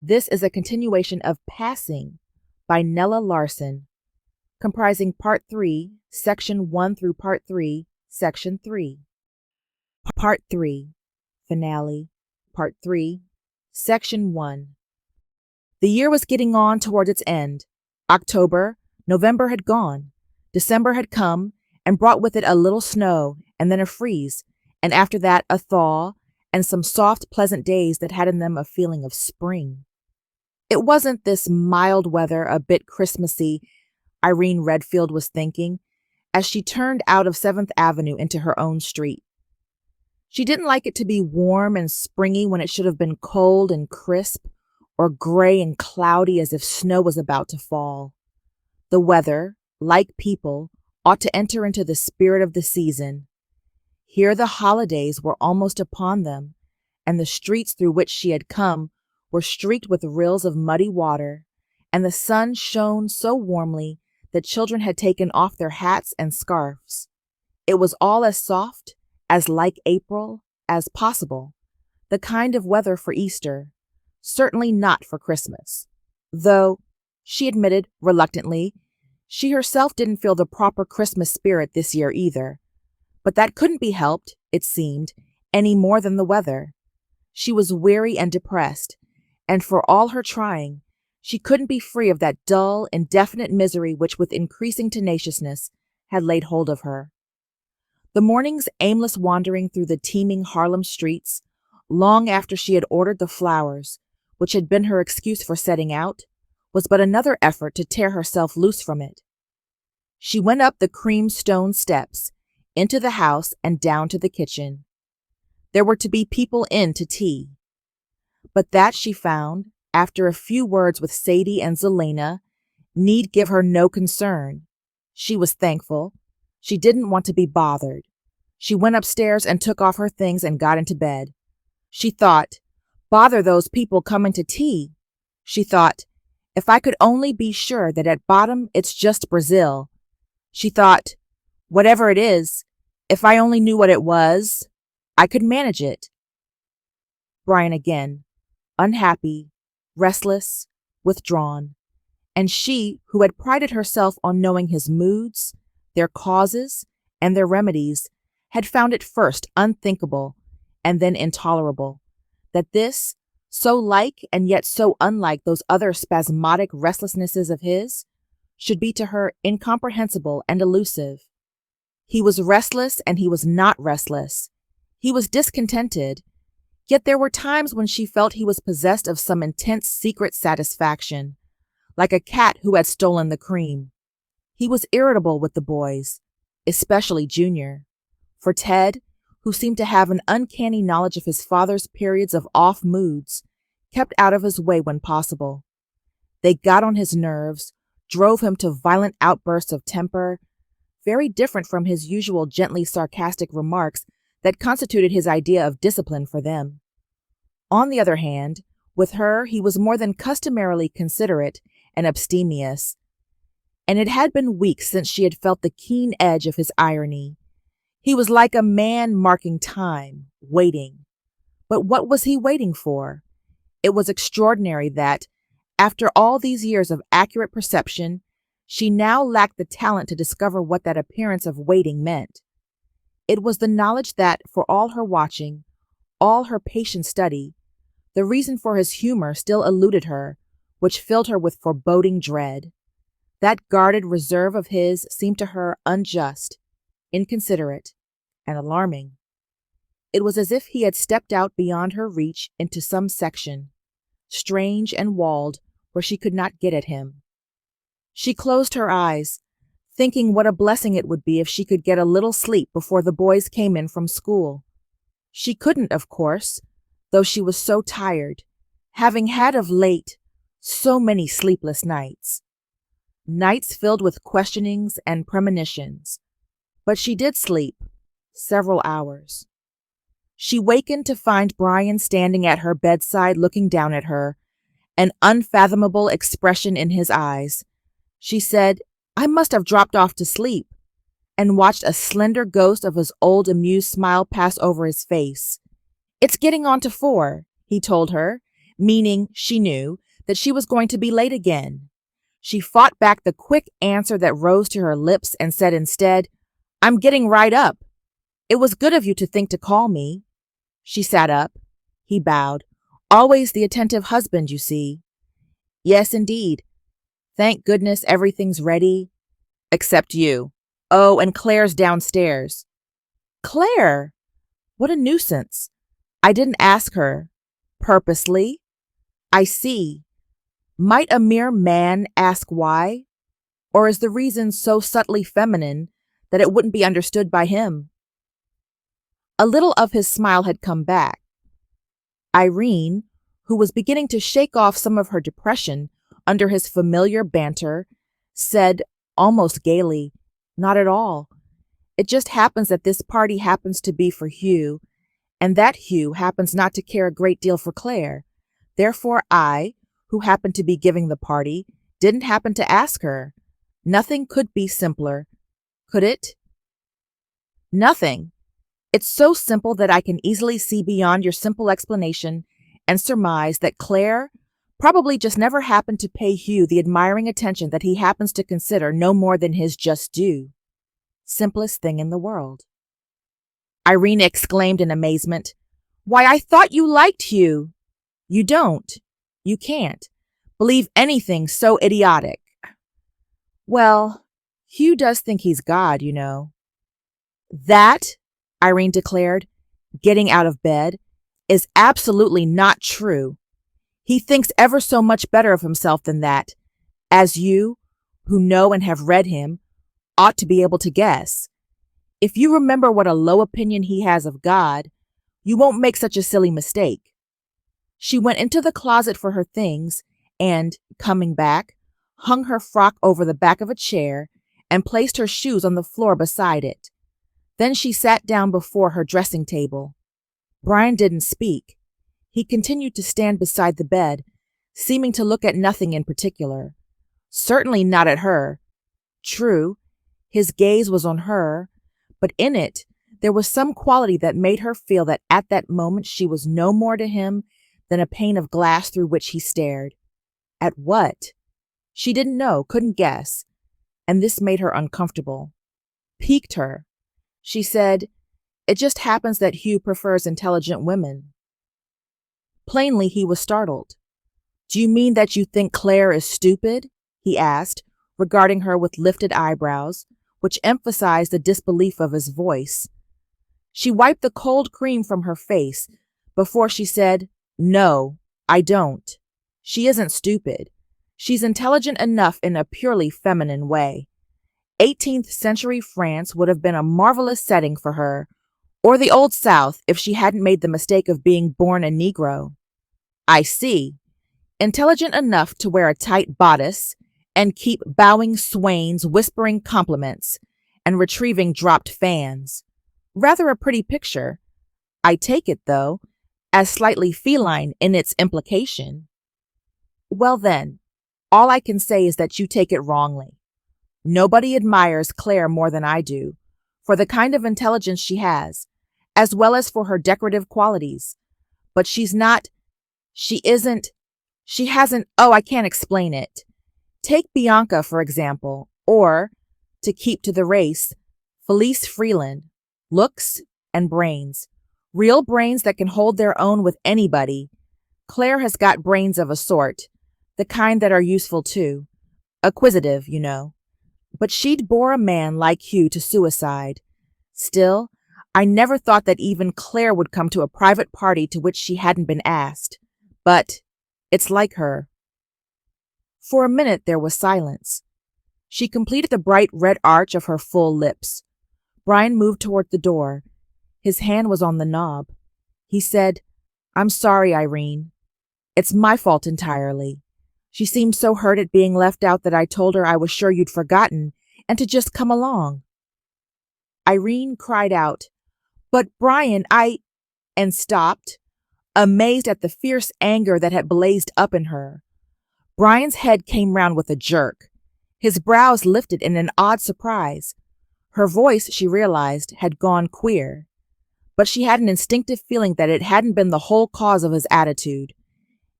This is a continuation of Passing by Nella Larsen, comprising Part 3, Section 1 through Part 3, Section 3. Part 3, Finale, Part 3, Section 1. The year was getting on toward its end. October, November had gone. December had come and brought with it a little snow and then a freeze, and after that a thaw and some soft, pleasant days that had in them a feeling of spring. It wasn't this mild weather, a bit Christmassy, Irene Redfield was thinking, as she turned out of 7th Avenue into her own street. She didn't like it to be warm and springy when it should have been cold and crisp, or gray and cloudy as if snow was about to fall. The weather, like people, ought to enter into the spirit of the season. Here the holidays were almost upon them, and the streets through which she had come were streaked with rills of muddy water, and the sun shone so warmly that children had taken off their hats and scarfs. It was all as soft, as like April, as possible, the kind of weather for Easter, certainly not for Christmas, though, she admitted reluctantly, she herself didn't feel the proper Christmas spirit this year either. But that couldn't be helped, it seemed, any more than the weather. She was weary and depressed, and for all her trying, she couldn't be free of that dull, indefinite misery which with increasing tenaciousness had laid hold of her. The morning's aimless wandering through the teeming Harlem streets, long after she had ordered the flowers, which had been her excuse for setting out, was but another effort to tear herself loose from it. She went up the cream stone steps, into the house and down to the kitchen. There were to be people in to tea. But that, she found, after a few words with Sadie and Zelena, need give her no concern. She was thankful. She didn't want to be bothered. She went upstairs and took off her things and got into bed. She thought, bother those people coming to tea. She thought, if I could only be sure that at bottom it's just Brazil. She thought, whatever it is, if I only knew what it was, I could manage it. Brian again, unhappy, restless, withdrawn, and she, who had prided herself on knowing his moods, their causes, and their remedies, had found it first unthinkable and then intolerable, that this, so like and yet so unlike those other spasmodic restlessnesses of his, should be to her incomprehensible and elusive. He was restless and he was not restless. He was discontented, yet there were times when she felt he was possessed of some intense secret satisfaction, like a cat who had stolen the cream. He was irritable with the boys, especially Junior. For Ted, who seemed to have an uncanny knowledge of his father's periods of off moods, kept out of his way when possible. They got on his nerves, drove him to violent outbursts of temper, very different from his usual gently sarcastic remarks that constituted his idea of discipline for them. On the other hand, with her he was more than customarily considerate and abstemious, and it had been weeks since she had felt the keen edge of his irony. He was like a man marking time, waiting. But what was he waiting for? It was extraordinary that, after all these years of accurate perception, she now lacked the talent to discover what that appearance of waiting meant. It was the knowledge that, for all her watching, all her patient study, the reason for his humor still eluded her, which filled her with foreboding dread. That guarded reserve of his seemed to her unjust, inconsiderate, and alarming. It was as if he had stepped out beyond her reach into some section, strange and walled, where she could not get at him. She closed her eyes, thinking what a blessing it would be if she could get a little sleep before the boys came in from school. She couldn't, of course, though she was so tired, having had of late so many sleepless nights. Nights filled with questionings and premonitions. But she did sleep, several hours. She wakened to find Brian standing at her bedside looking down at her, an unfathomable expression in his eyes. She said, I must have dropped off to sleep, and watched a slender ghost of his old amused smile pass over his face. It's getting on to 4, he told her, meaning she knew that she was going to be late again. She fought back the quick answer that rose to her lips and said instead, "I'm getting right up. It was good of you to think to call me." She sat up. He bowed. "Always the attentive husband, you see." "Yes, indeed. Thank goodness everything's ready. Except you. Oh, and Claire's downstairs." "Claire? What a nuisance. I didn't ask her. Purposely? I see. Might a mere man ask why? Or is the reason so subtly feminine that it wouldn't be understood by him?" A little of his smile had come back. Irene, who was beginning to shake off some of her depression under his familiar banter, said almost gaily, "Not at all. It just happens that this party happens to be for Hugh, and that Hugh happens not to care a great deal for Claire. Therefore I, who happened to be giving the party, didn't happen to ask her. Nothing could be simpler, could it?" "Nothing. It's so simple that I can easily see beyond your simple explanation and surmise that Claire probably just never happened to pay Hugh the admiring attention that he happens to consider no more than his just due. Simplest thing in the world." Irene exclaimed in amazement, "Why, I thought you liked Hugh." "You don't. You can't believe anything so idiotic." "Well, Hugh does think he's God, you know." "That," Irene declared, getting out of bed, "is absolutely not true. He thinks ever so much better of himself than that, as you, who know and have read him, ought to be able to guess. If you remember what a low opinion he has of God, you won't make such a silly mistake." She went into the closet for her things and, coming back, hung her frock over the back of a chair and placed her shoes on the floor beside it. Then she sat down before her dressing table. Brian didn't speak. He continued to stand beside the bed, seeming to look at nothing in particular. Certainly not at her. True, his gaze was on her, but in it there was some quality that made her feel that at that moment she was no more to him than a pane of glass through which he stared. At what? She didn't know, couldn't guess, and this made her uncomfortable. Piqued her. She said, "It just happens that Hugh prefers intelligent women." Plainly he was startled. "Do you mean that you think Claire is stupid?" he asked, regarding her with lifted eyebrows, which emphasized the disbelief of his voice. She wiped the cold cream from her face before she said, "No, I don't. She isn't stupid. She's intelligent enough in a purely feminine way. 18th century France would have been a marvelous setting for her, or the Old South if she hadn't made the mistake of being born a Negro." "I see. Intelligent enough to wear a tight bodice and keep bowing swains whispering compliments and retrieving dropped fans. Rather a pretty picture. I take it, though, as slightly feline in its implication." "Well then, all I can say is that you take it wrongly. Nobody admires Claire more than I do, for the kind of intelligence she has, as well as for her decorative qualities. But she hasn't, oh, I can't explain it. Take Bianca, for example, or, to keep to the race, Felice Freeland. Looks and brains. Real brains that can hold their own with anybody. Claire has got brains of a sort, the kind that are useful too. Acquisitive, you know. But she'd bore a man like Hugh to suicide. Still, I never thought that even Claire would come to a private party to which she hadn't been asked. But it's like her." For a minute there was silence. She completed the bright red arch of her full lips. Brian moved toward the door. His hand was on the knob. He said, "I'm sorry, Irene. It's my fault entirely. She seemed so hurt at being left out that I told her I was sure you'd forgotten and to just come along." Irene cried out, "But Brian, and stopped, amazed at the fierce anger that had blazed up in her. Brian's head came round with a jerk. His brows lifted in an odd surprise. Her voice, she realized, had gone queer. But she had an instinctive feeling that it hadn't been the whole cause of his attitude.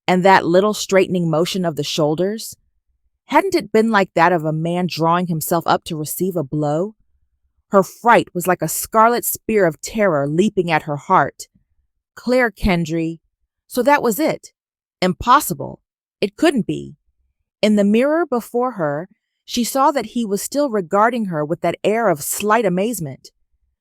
And that little straightening motion of the shoulders, hadn't it been like that of a man drawing himself up to receive a blow? Her fright was like a scarlet spear of terror leaping at her heart. Claire Kendry. So that was it. Impossible. It couldn't be. In the mirror before her, she saw that he was still regarding her with that air of slight amazement.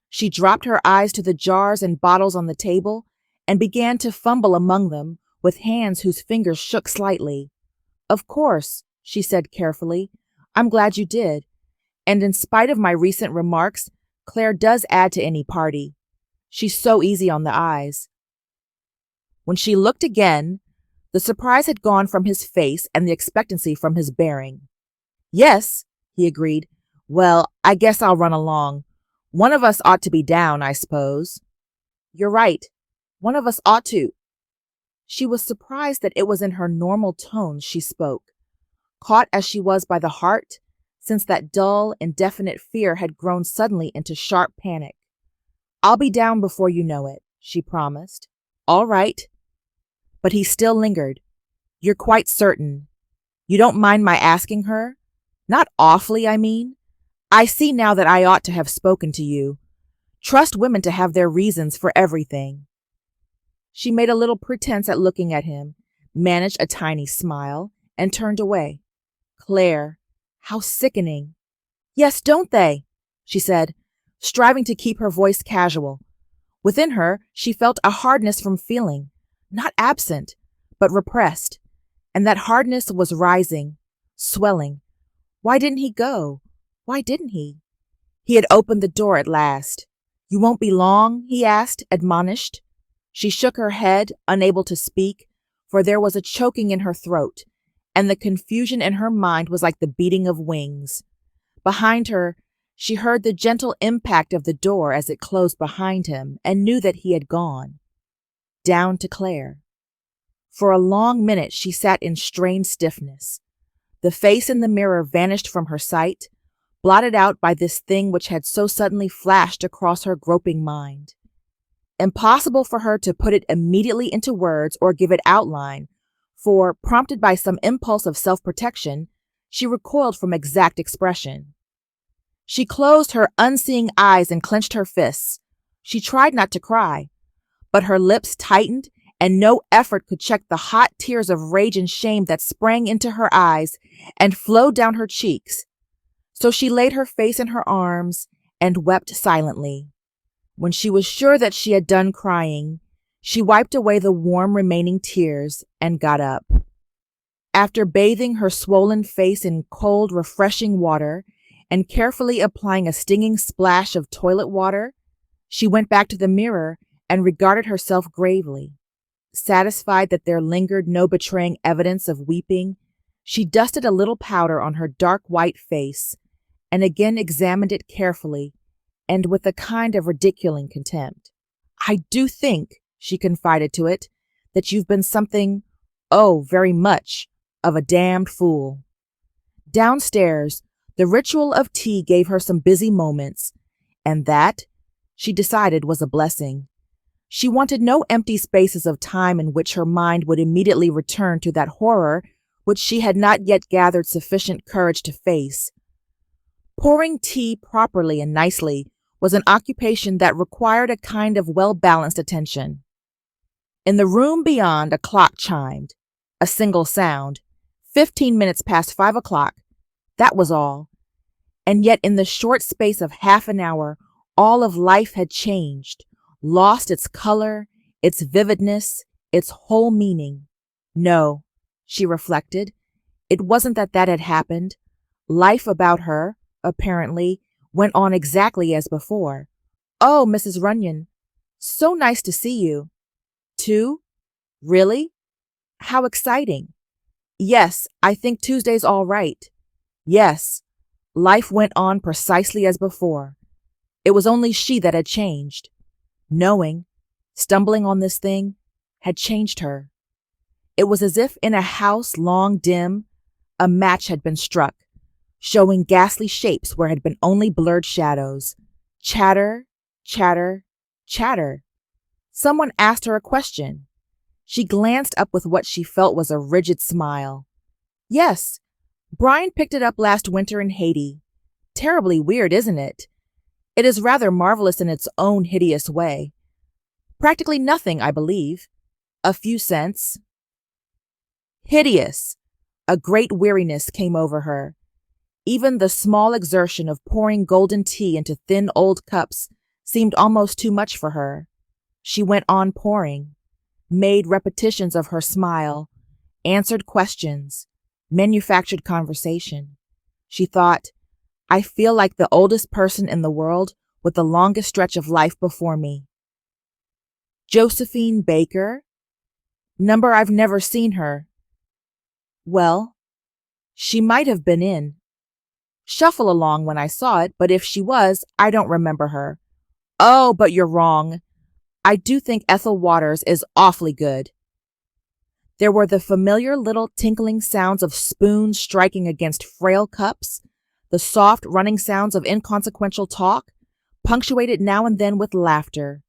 She dropped her eyes to the jars and bottles on the table and began to fumble among them with hands whose fingers shook slightly. "Of course," she said carefully. "I'm glad you did. And in spite of my recent remarks, Claire does add to any party. She's so easy on the eyes." When she looked again, the surprise had gone from his face and the expectancy from his bearing. "Yes," he agreed. "Well, I guess I'll run along. One of us ought to be down, I suppose." "You're right. One of us ought to." She was surprised that it was in her normal tones she spoke, caught as she was by the heart, since that dull, indefinite fear had grown suddenly into sharp panic. "I'll be down before you know it," she promised. "All right." But he still lingered. "You're quite certain? You don't mind my asking her? Not awfully, I mean. I see now that I ought to have spoken to you. Trust women to have their reasons for everything." She made a little pretense at looking at him, managed a tiny smile, and turned away. "Claire, how sickening." "Yes, don't they?" she said, striving to keep her voice casual. Within her, she felt a hardness from feeling, not absent, but repressed, and that hardness was rising, swelling. Why didn't he go? Why didn't he? He had opened the door at last. "You won't be long?" he asked, admonished. She shook her head, unable to speak, for there was a choking in her throat, and the confusion in her mind was like the beating of wings. Behind her, she heard the gentle impact of the door as it closed behind him and knew that he had gone. Down to Claire. For a long minute she sat in strained stiffness. The face in the mirror vanished from her sight, blotted out by this thing which had so suddenly flashed across her groping mind. Impossible for her to put it immediately into words or give it outline, for, prompted by some impulse of self-protection, she recoiled from exact expression. She closed her unseeing eyes and clenched her fists. She tried not to cry, but her lips tightened, and no effort could check the hot tears of rage and shame that sprang into her eyes and flowed down her cheeks. So she laid her face in her arms and wept silently. When she was sure that she had done crying, she wiped away the warm remaining tears and got up. After bathing her swollen face in cold, refreshing water and carefully applying a stinging splash of toilet water, she went back to the mirror and regarded herself gravely. Satisfied that there lingered no betraying evidence of weeping, she dusted a little powder on her dark white face and again examined it carefully and with a kind of ridiculing contempt. "I do think," she confided to it, "that you've been something, oh, very much, of a damned fool." Downstairs, the ritual of tea gave her some busy moments, and that, she decided, was a blessing. She wanted no empty spaces of time in which her mind would immediately return to that horror which she had not yet gathered sufficient courage to face. Pouring tea properly and nicely was an occupation that required a kind of well-balanced attention. In the room beyond, a clock chimed, a single sound, 15 minutes past 5 o'clock. That was all. And yet in the short space of half an hour, all of life had changed, lost its color, its vividness, its whole meaning. No, she reflected, it wasn't that had happened. Life about her, apparently, went on exactly as before. "Oh, Mrs. Runyon, so nice to see you." "Too? Really? How exciting." "Yes, I think Tuesday's all right." Yes, life went on precisely as before. It was only she that had changed. Knowing, stumbling on this thing, had changed her. It was as if in a house long dim, a match had been struck, showing ghastly shapes where had been only blurred shadows. Chatter, chatter, chatter. Someone asked her a question. She glanced up with what she felt was a rigid smile. Yes, Brian picked it up last winter in Haiti. Terribly weird, isn't it? It is rather marvelous in its own hideous way. Practically nothing, I believe. A few cents. Hideous. A great weariness came over her. Even the small exertion of pouring golden tea into thin old cups seemed almost too much for her. She went on pouring, made repetitions of her smile, answered questions, manufactured conversation. She thought, I feel like the oldest person in the world with the longest stretch of life before me. Josephine Baker? Number I've never seen her. Well, she might have been in. Shuffle along when I saw it, but if she was, I don't remember her. Oh, but you're wrong. I do think Ethel Waters is awfully good. There were the familiar little tinkling sounds of spoons striking against frail cups, the soft running sounds of inconsequential talk, punctuated now and then with laughter.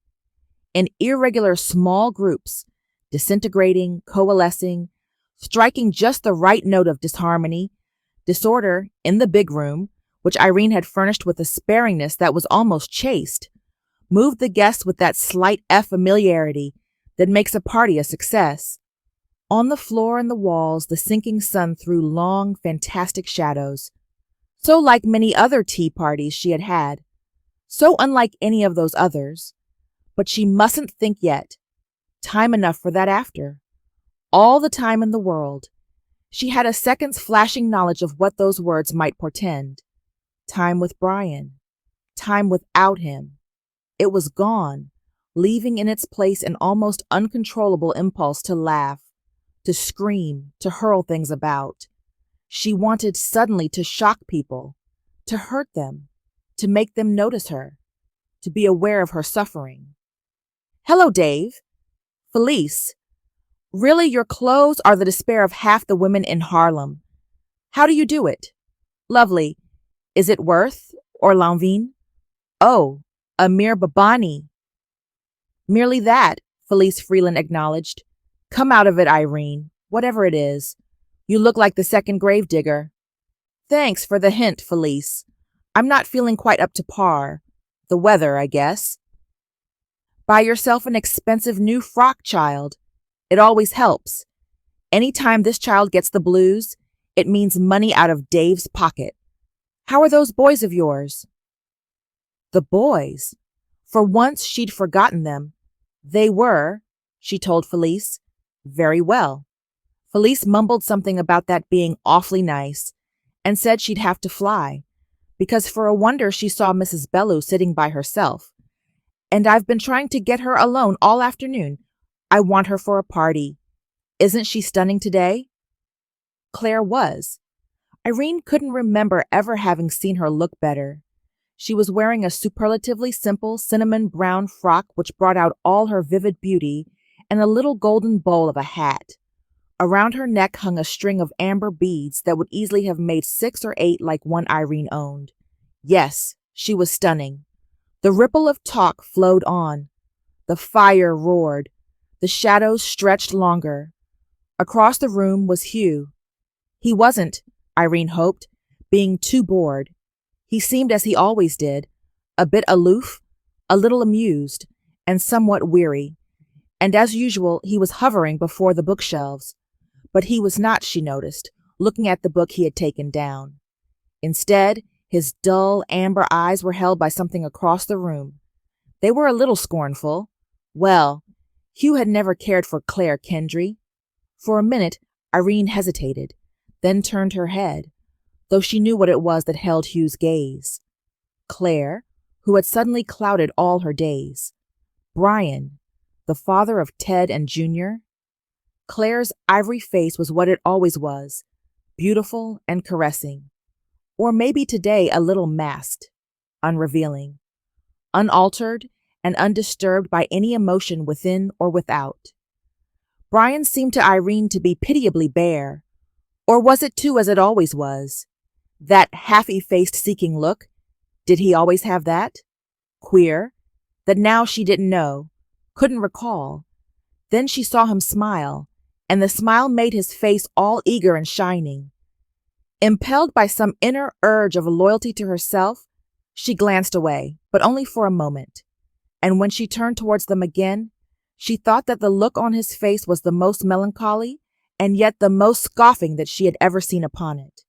In irregular small groups, disintegrating, coalescing, striking just the right note of disharmony, disorder in the big room, which Irene had furnished with a sparingness that was almost chaste, moved the guests with that slight familiarity that makes a party a success. On the floor and the walls, the sinking sun threw long, fantastic shadows, so like many other tea parties she had had, so unlike any of those others. But she mustn't think yet. Time enough for that after. All the time in the world. She had a second's flashing knowledge of what those words might portend. Time with Brian. Time without him. It was gone, leaving in its place an almost uncontrollable impulse to laugh, to scream, to hurl things about. She wanted suddenly to shock people, to hurt them, to make them notice her, to be aware of her suffering. Hello, Dave. Felice. Really, your clothes are the despair of half the women in Harlem. How do you do it? Lovely. Is it Worth or Lanvin? Oh, Amir Babani. Merely that, Felice Freeland acknowledged. Come out of it, Irene, whatever it is. You look like the second gravedigger. Thanks for the hint, Felice. I'm not feeling quite up to par. The weather, I guess. Buy yourself an expensive new frock, child. It always helps. Any time this child gets the blues, it means money out of Dave's pocket. How are those boys of yours? The boys. For once she'd forgotten them. They were, she told Felice, very well. Felice mumbled something about that being awfully nice, and said she'd have to fly, because for a wonder she saw Mrs. Bellew sitting by herself. And I've been trying to get her alone all afternoon. I want her for a party. Isn't she stunning today? Claire was. Irene couldn't remember ever having seen her look better. She was wearing a superlatively simple cinnamon brown frock which brought out all her vivid beauty, and a little golden bowl of a hat. Around her neck hung a string of amber beads that would easily have made 6 or 8 like one Irene owned. Yes, she was stunning. The ripple of talk flowed on. The fire roared. The shadows stretched longer. Across the room was Hugh. He wasn't, Irene hoped, being too bored. He seemed as he always did, a bit aloof, a little amused, and somewhat weary. And as usual, he was hovering before the bookshelves. But he was not, she noticed, looking at the book he had taken down. Instead, his dull, amber eyes were held by something across the room. They were a little scornful. Well, Hugh had never cared for Claire Kendry. For a minute, Irene hesitated, then turned her head, though she knew what it was that held Hugh's gaze. Claire, who had suddenly clouded all her days. Brian, the father of Ted and Junior. Claire's ivory face was what it always was, beautiful and caressing. Or maybe today a little masked, unrevealing, unaltered and undisturbed by any emotion within or without. Brian seemed to Irene to be pitiably bare. Or was it too as it always was? That half-effaced seeking look, did he always have that? Queer, that now she didn't know, couldn't recall. Then she saw him smile, and the smile made his face all eager and shining. Impelled by some inner urge of loyalty to herself, she glanced away, but only for a moment. And when she turned towards them again, she thought that the look on his face was the most melancholy and yet the most scoffing that she had ever seen upon it.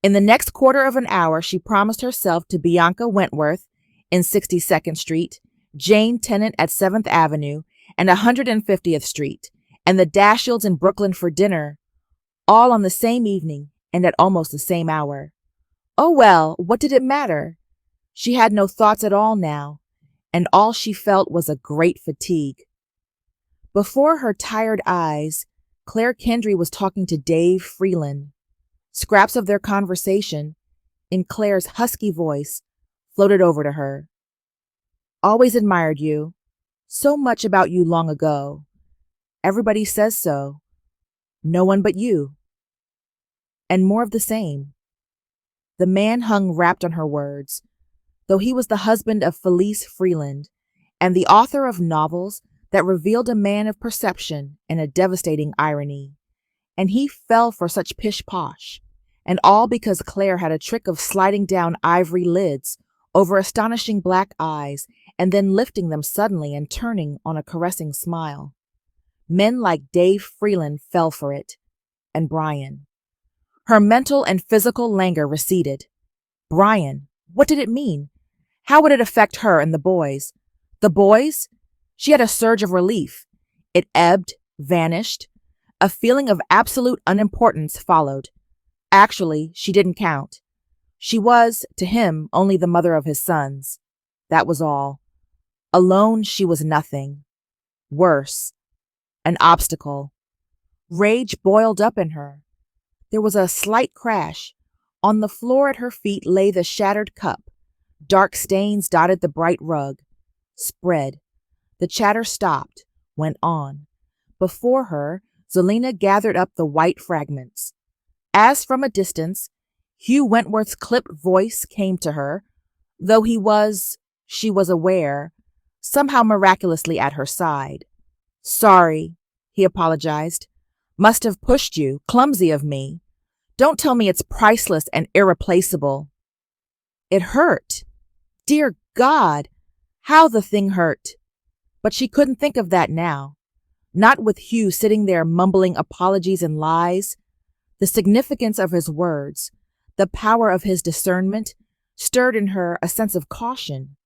In the next quarter of an hour, she promised herself to Bianca Wentworth in 62nd Street, Jane Tennant at 7th Avenue and 150th Street, and the Dashields in Brooklyn for dinner, all on the same evening and at almost the same hour. Oh well, what did it matter? She had no thoughts at all now, and all she felt was a great fatigue. Before her tired eyes, Claire Kendry was talking to Dave Freeland. Scraps of their conversation, in Claire's husky voice, floated over to her. Always admired you. So much about you long ago. Everybody says so. No one but you. And more of the same. The man hung rapt on her words, though he was the husband of Felice Freeland and the author of novels that revealed a man of perception and a devastating irony. And he fell for such pish-posh, and all because Claire had a trick of sliding down ivory lids over astonishing black eyes and then lifting them suddenly and turning on a caressing smile. Men like Dave Freeland fell for it, and Brian. Her mental and physical languor receded. Brian, what did it mean? How would it affect her and the boys? The boys? She had a surge of relief. It ebbed, vanished. A feeling of absolute unimportance followed. Actually, she didn't count. She was, to him, only the mother of his sons. That was all. Alone, she was nothing. Worse, an obstacle. Rage boiled up in her. There was a slight crash. On the floor at her feet lay the shattered cup. Dark stains dotted the bright rug. Spread. The chatter stopped, went on. Before her, Zelina gathered up the white fragments. As from a distance, Hugh Wentworth's clipped voice came to her, though he was, she was aware, somehow miraculously at her side. Sorry, he apologized. Must have pushed you, clumsy of me. Don't tell me it's priceless and irreplaceable. It hurt. Dear God, how the thing hurt. But she couldn't think of that now. Not with Hugh sitting there mumbling apologies and lies. The significance of his words, the power of his discernment, stirred in her a sense of caution.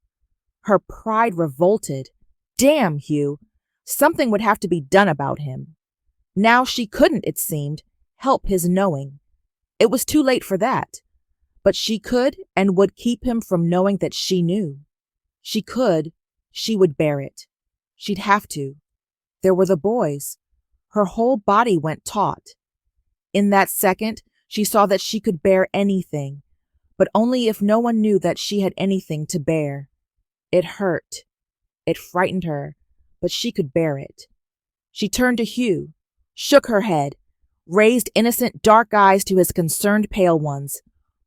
Her pride revolted. Damn, Hugh. Something would have to be done about him. Now she couldn't, it seemed, help his knowing. It was too late for that. But she could and would keep him from knowing that she knew. She could, she would bear it. She'd have to. There were the boys. Her whole body went taut. In that second, she saw that she could bear anything, but only if no one knew that she had anything to bear. It hurt. It frightened her, but she could bear it. She turned to Hugh, shook her head, raised innocent dark eyes to his concerned pale ones.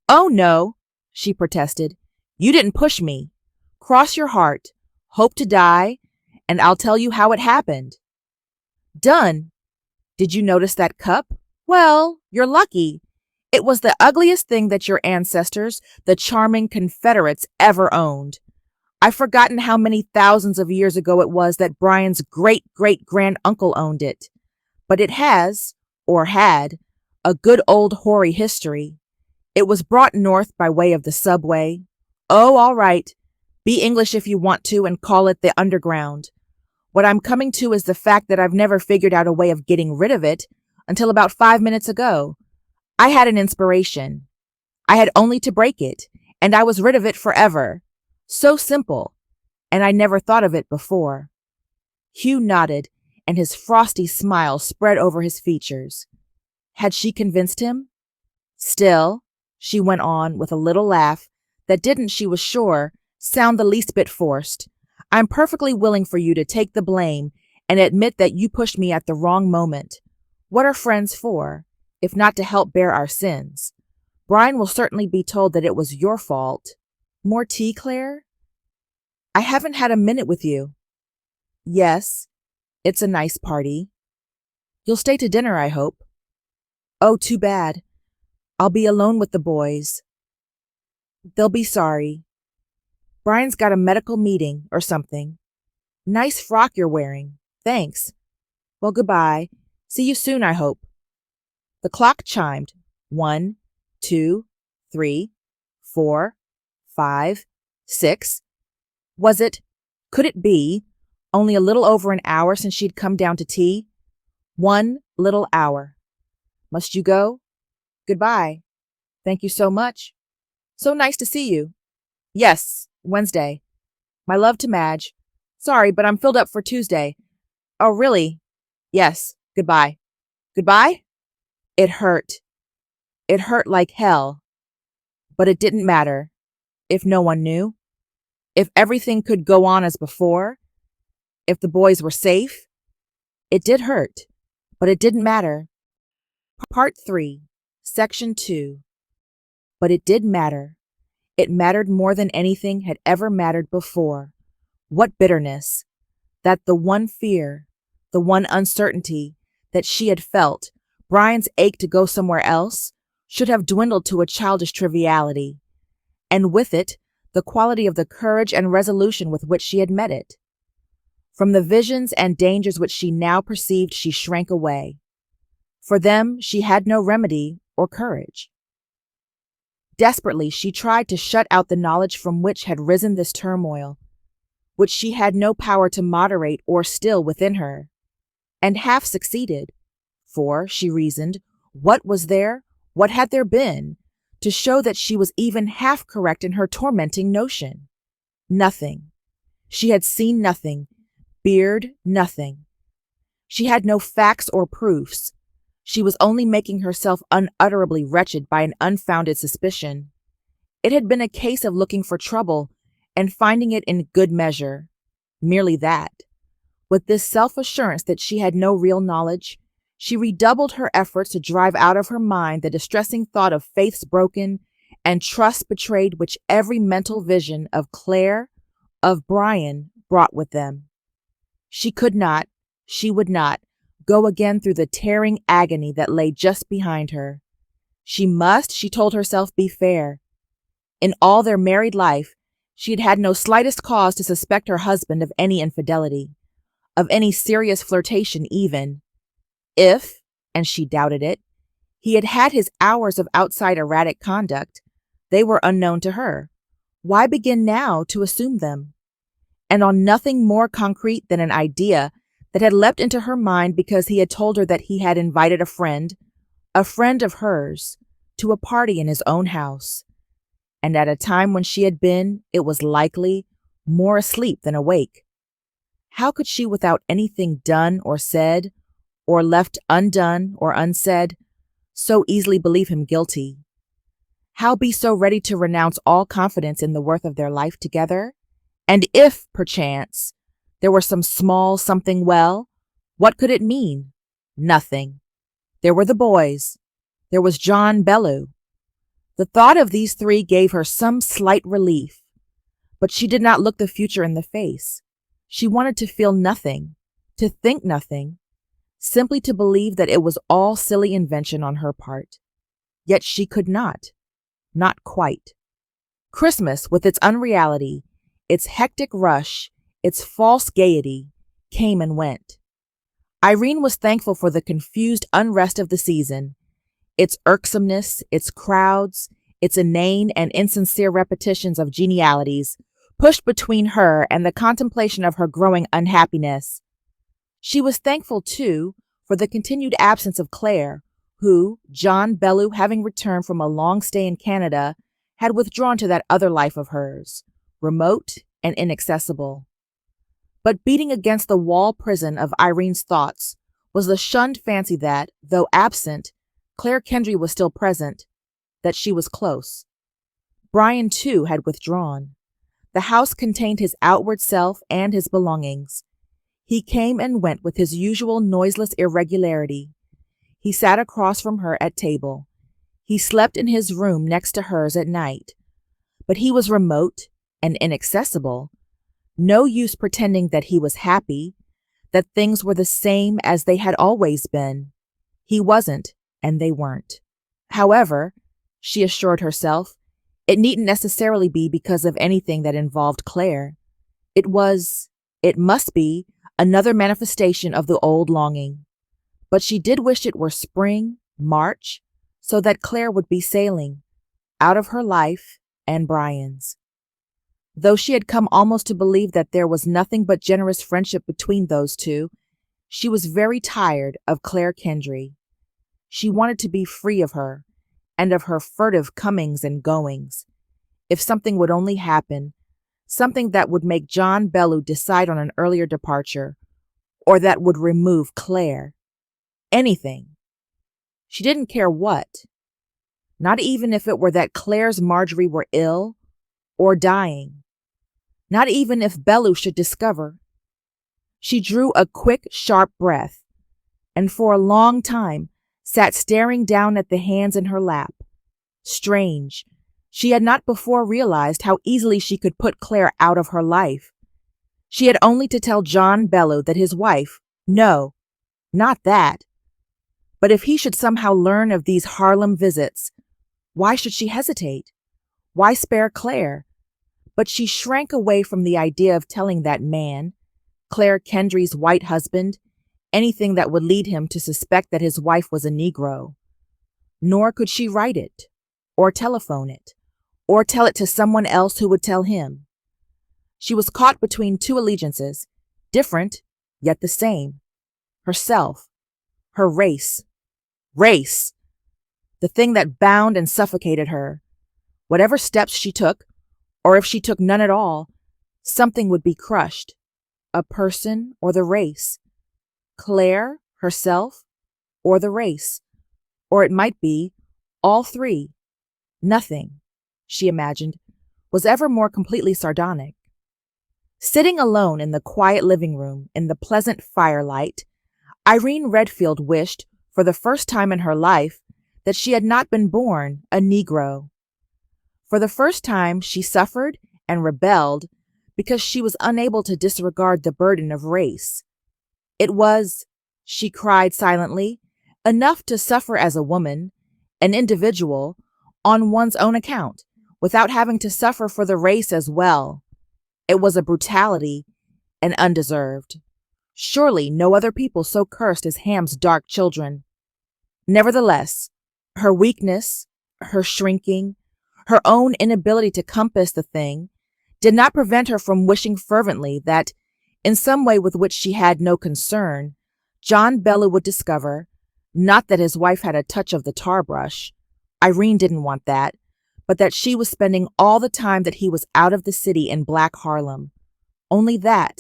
Oh no, she protested. You didn't push me. Cross your heart, hope to die, and I'll tell you how it happened. Done. Did you notice that cup? Well, you're lucky. It was the ugliest thing that your ancestors, the charming Confederates, ever owned. I've forgotten how many thousands of years ago it was that Brian's great-great-grand-uncle owned it. But it has, or had, a good old hoary history. It was brought north by way of the subway. Oh, all right. Be English if you want to and call it the underground. What I'm coming to is the fact that I've never figured out a way of getting rid of it until about 5 minutes ago. I had an inspiration. I had only to break it, and I was rid of it forever. So simple, and I never thought of it before. Hugh nodded, and his frosty smile spread over his features. Had she convinced him? Still, she went on with a little laugh that didn't, she was sure, sound the least bit forced. I'm perfectly willing for you to take the blame and admit that you pushed me at the wrong moment. What are friends for, if not to help bear our sins? Brian will certainly be told that it was your fault. More tea, Claire? I haven't had a minute with you. Yes. It's a nice party. You'll stay to dinner, I hope. Oh, too bad. I'll be alone with the boys. They'll be sorry. Brian's got a medical meeting or something. Nice frock you're wearing. Thanks. Well, goodbye. See you soon, I hope. The clock chimed. 1, 2, 3, 4, 5, 6. Could it be, only a little over an hour since she'd come down to tea? 1 little hour. Must you go? Goodbye. Thank you so much. So nice to see you. Yes, Wednesday. My love to Madge. Sorry, but I'm filled up for Tuesday. Oh, really? Yes, goodbye. Goodbye? It hurt. It hurt like hell. But it didn't matter. If no one knew. If everything could go on as before. If the boys were safe. It did hurt, but it didn't matter. Part 3, Section 2. But it did matter. It mattered more than anything had ever mattered before. What bitterness! That the one fear, the one uncertainty that she had felt, Brian's ache to go somewhere else, should have dwindled to a childish triviality, and with it, the quality of the courage and resolution with which she had met it. From the visions and dangers which she now perceived, she shrank away. For them, she had no remedy or courage. Desperately, she tried to shut out the knowledge from which had risen this turmoil, which she had no power to moderate or still within her, and half succeeded, for, she reasoned, what was there, what had there been, to show that she was even half correct in her tormenting notion? Nothing. She had seen nothing, beard nothing. She had no facts or proofs. She was only making herself unutterably wretched by an unfounded suspicion. It had been a case of looking for trouble and finding it in good measure. Merely that. With this self-assurance that she had no real knowledge, she redoubled her efforts to drive out of her mind the distressing thought of faiths broken and trusts betrayed which every mental vision of Claire, of Brian, brought with them. She could not, she would not, go again through the tearing agony that lay just behind her. She must, she told herself, be fair. In all their married life, she had had no slightest cause to suspect her husband of any infidelity, of any serious flirtation even. If, and she doubted it, he had had his hours of outside erratic conduct, they were unknown to her. Why begin now to assume them? And on nothing more concrete than an idea that had leapt into her mind because he had told her that he had invited a friend of hers, to a party in his own house, and at a time when she had been, it was likely, more asleep than awake. How could she, without anything done or said, or left undone or unsaid, so easily believe him guilty? How be so ready to renounce all confidence in the worth of their life together? And if, perchance, there were some small something well, what could it mean? Nothing. There were the boys. There was John Bellew. The thought of these three gave her some slight relief, but she did not look the future in the face. She wanted to feel nothing, to think nothing, simply to believe that it was all silly invention on her part. Yet she could not quite. Christmas, with its unreality, its hectic rush, its false gaiety, came and went. Irene was thankful for the confused unrest of the season, its irksomeness, its crowds, its inane and insincere repetitions of genialities, pushed between her and the contemplation of her growing unhappiness. She was thankful, too, for the continued absence of Claire, who, John Bellew having returned from a long stay in Canada, had withdrawn to that other life of hers, remote and inaccessible. But beating against the wall prison of Irene's thoughts was the shunned fancy that, though absent, Claire Kendry was still present, that she was close. Brian, too, had withdrawn. The house contained his outward self and his belongings. He came and went with his usual noiseless irregularity. He sat across from her at table. He slept in his room next to hers at night. But he was remote and inaccessible. No use pretending that he was happy, that things were the same as they had always been. He wasn't, and they weren't. However, she assured herself, it needn't necessarily be because of anything that involved Claire. It must be, another manifestation of the old longing. But she did wish it were spring, March, so that Claire would be sailing, out of her life and Brian's. Though she had come almost to believe that there was nothing but generous friendship between those two, she was very tired of Claire Kendry. She wanted to be free of her, and of her furtive comings and goings. If something would only happen, something that would make John Bellew decide on an earlier departure, or that would remove Claire. Anything. She didn't care what. Not even if it were that Claire's Marjorie were ill or dying. Not even if Bellew should discover. She drew a quick, sharp breath, and for a long time sat staring down at the hands in her lap. Strange. She had not before realized how easily she could put Claire out of her life. She had only to tell John Bellew that his wife, no, not that. But if he should somehow learn of these Harlem visits, why should she hesitate? Why spare Claire? But she shrank away from the idea of telling that man, Claire Kendry's white husband, anything that would lead him to suspect that his wife was a Negro. Nor could she write it, or telephone it, or tell it to someone else who would tell him. She was caught between two allegiances, different, yet the same. Herself, her race. Race! The thing that bound and suffocated her. Whatever steps she took, or if she took none at all, something would be crushed. A person or the race. Claire, herself, or the race. Or it might be all three. Nothing, she imagined, was ever more completely sardonic. Sitting alone in the quiet living room in the pleasant firelight, Irene Redfield wished, for the first time in her life, that she had not been born a Negro. For the first time she suffered and rebelled because she was unable to disregard the burden of race. It was, she cried silently, enough to suffer as a woman, an individual, on one's own account, without having to suffer for the race as well. It was a brutality, and undeserved. Surely no other people so cursed as Ham's dark children. Nevertheless, her weakness, her shrinking, her own inability to compass the thing, did not prevent her from wishing fervently that, in some way with which she had no concern, John Bellew would discover, not that his wife had a touch of the tar brush, Irene didn't want that, but that she was spending all the time that he was out of the city in Black Harlem. Only that.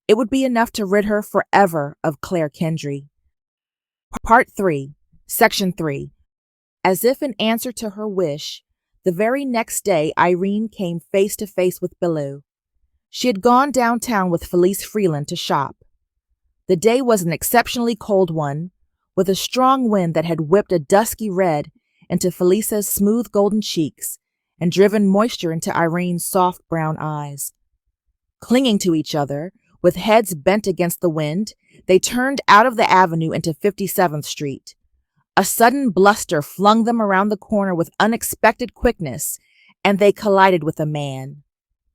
It would be enough to rid her forever of Claire Kendry. Part 3, Section 3. As if in answer to her wish, the very next day Irene came face to face with Bellew. She had gone downtown with Felice Freeland to shop. The day was an exceptionally cold one, with a strong wind that had whipped a dusky red into Felice's smooth golden cheeks and driven moisture into Irene's soft brown eyes. Clinging to each other, with heads bent against the wind, they turned out of the avenue into 57th Street. A sudden bluster flung them around the corner with unexpected quickness, and they collided with a man.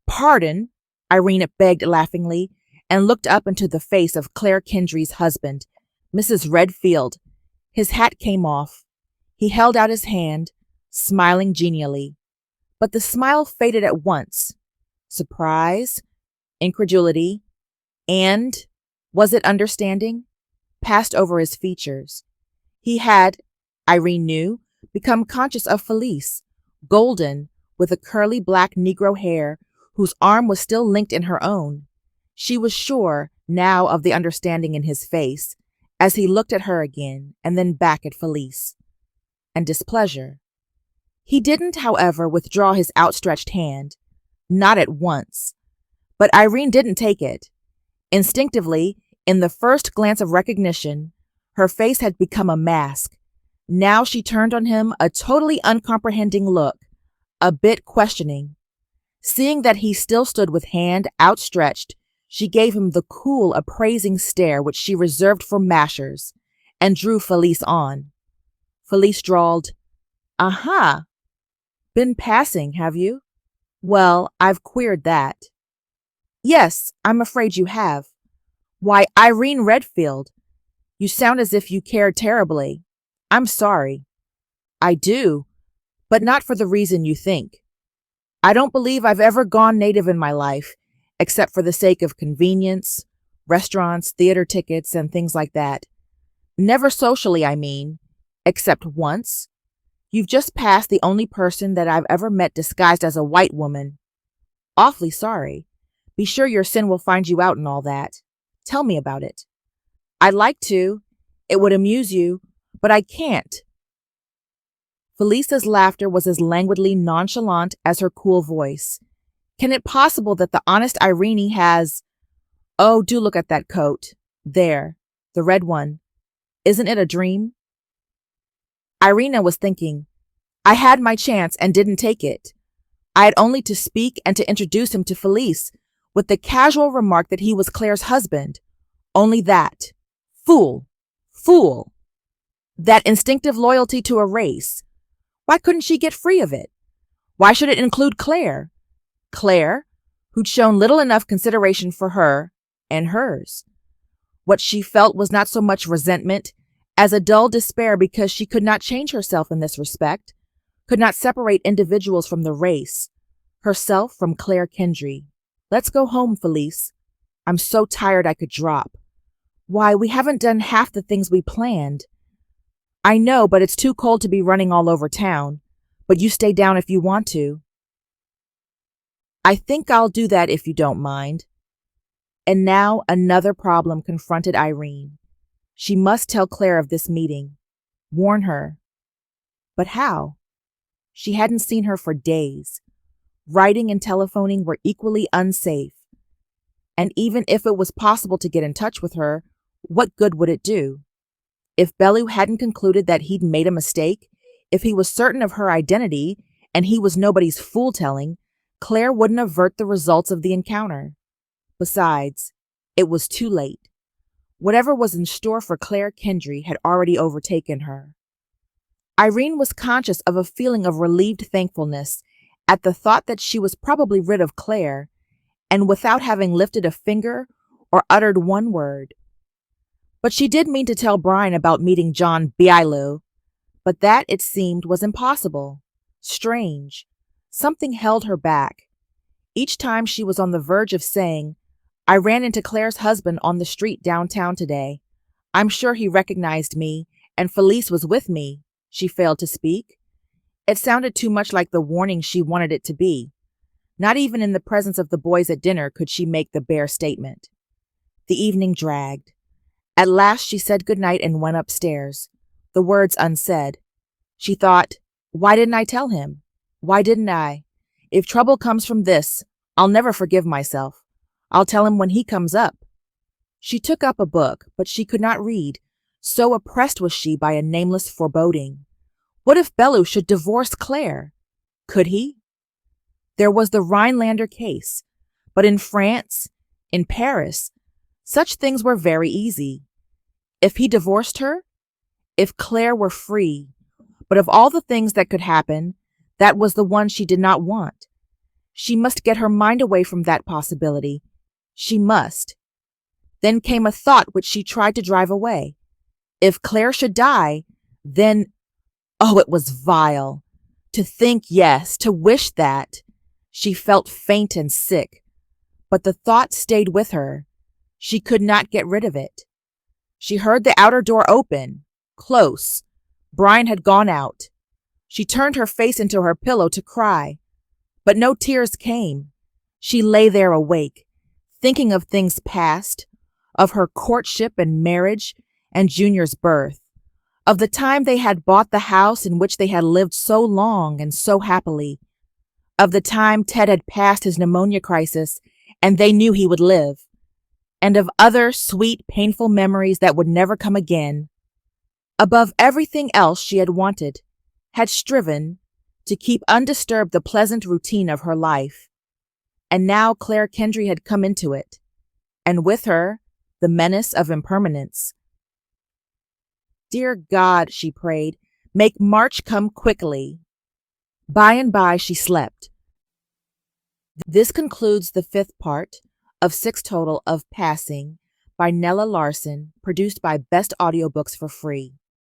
"Pardon," Irene begged laughingly, and looked up into the face of Claire Kendry's husband, Mrs. Redfield. His hat came off. He held out his hand, smiling genially. But the smile faded at once. Surprise, incredulity, and, was it understanding, passed over his features. He had, Irene knew, become conscious of Felice, golden, with a curly black Negro hair, whose arm was still linked in her own. She was sure now of the understanding in his face, as he looked at her again and then back at Felice. And displeasure. He didn't, however, withdraw his outstretched hand. Not at once. But Irene didn't take it. Instinctively, in the first glance of recognition, her face had become a mask. Now she turned on him a totally uncomprehending look, a bit questioning. Seeing that he still stood with hand outstretched, She gave him the cool, appraising stare which she reserved for mashers, and drew Felice on. Felice drawled, "Aha! Been passing, have you? Well, I've queered that." "Yes, I'm afraid you have. Why, Irene Redfield, you sound as if you cared terribly. I'm sorry." "I do, but not for the reason you think. I don't believe I've ever gone native in my life, except for the sake of convenience, restaurants, theater tickets, and things like that. Never socially, I mean, except once. You've just passed the only person that I've ever met disguised as a white woman. Awfully sorry. Be sure your sin will find you out and all that. Tell me about it." "I'd like to. It would amuse you, but I can't." Felisa's laughter was as languidly nonchalant as her cool voice. "Can it possible that the honest Irene has— Oh, do look at that coat. There, the red one. Isn't it a dream?" Irina was thinking, "I had my chance and didn't take it. I had only to speak and to introduce him to Felice with the casual remark that he was Claire's husband. Only that. Fool! Fool! That instinctive loyalty to a race. Why couldn't she get free of it? Why should it include Claire? Claire, who'd shown little enough consideration for her and hers. What she felt was not so much resentment as a dull despair because she could not change herself in this respect, could not separate individuals from the race, herself from Claire Kendry. "Let's go home, Felice. I'm so tired I could drop. Why, we haven't done half the things we planned." "I know, but it's too cold to be running all over town. But you stay down if you want to." "I think I'll do that if you don't mind." And now another problem confronted Irene. She must tell Claire of this meeting. Warn her. But how? She hadn't seen her for days. Writing and telephoning were equally unsafe. And even if it was possible to get in touch with her, what good would it do? If Bellew hadn't concluded that he'd made a mistake, if he was certain of her identity, and he was nobody's fool-telling, Claire wouldn't avert the results of the encounter. Besides, it was too late. Whatever was in store for Claire Kendry had already overtaken her. Irene was conscious of a feeling of relieved thankfulness at the thought that she was probably rid of Claire, and without having lifted a finger or uttered one word. But she did mean to tell Brian about meeting John Biailou, but that, it seemed, was impossible. Strange. Something held her back. Each time she was on the verge of saying, "I ran into Claire's husband on the street downtown today. I'm sure he recognized me, and Felice was with me," she failed to speak. It sounded too much like the warning she wanted it to be. Not even in the presence of the boys at dinner could she make the bare statement. The evening dragged. At last she said goodnight and went upstairs, the words unsaid. She thought, why didn't I tell him? Why didn't I? If trouble comes from this, I'll never forgive myself. I'll tell him when he comes up. She took up a book, but she could not read, so oppressed was she by a nameless foreboding. What if Bellew should divorce Claire? Could he? There was the Rhinelander case, but in France, in Paris, such things were very easy. If he divorced her, if Claire were free, but of all the things that could happen, that was the one she did not want. She must get her mind away from that possibility. She must. Then came a thought which she tried to drive away. If Claire should die, then— oh, it was vile. To think, yes, to wish that. She felt faint and sick, but the thought stayed with her. She could not get rid of it. She heard the outer door open, close. Brian had gone out. She turned her face into her pillow to cry, but no tears came. She lay there awake, thinking of things past, of her courtship and marriage and Junior's birth, of the time they had bought the house in which they had lived so long and so happily, of the time Ted had passed his pneumonia crisis and they knew he would live, and of other sweet, painful memories that would never come again. Above everything else she had wanted, had striven, to keep undisturbed the pleasant routine of her life. And now Claire Kendry had come into it. and with her, the menace of impermanence. Dear God, she prayed, make March come quickly. By and by she slept. This concludes the fifth part of 6 total of Passing by Nella Larsen, produced by Best Audiobooks for Free.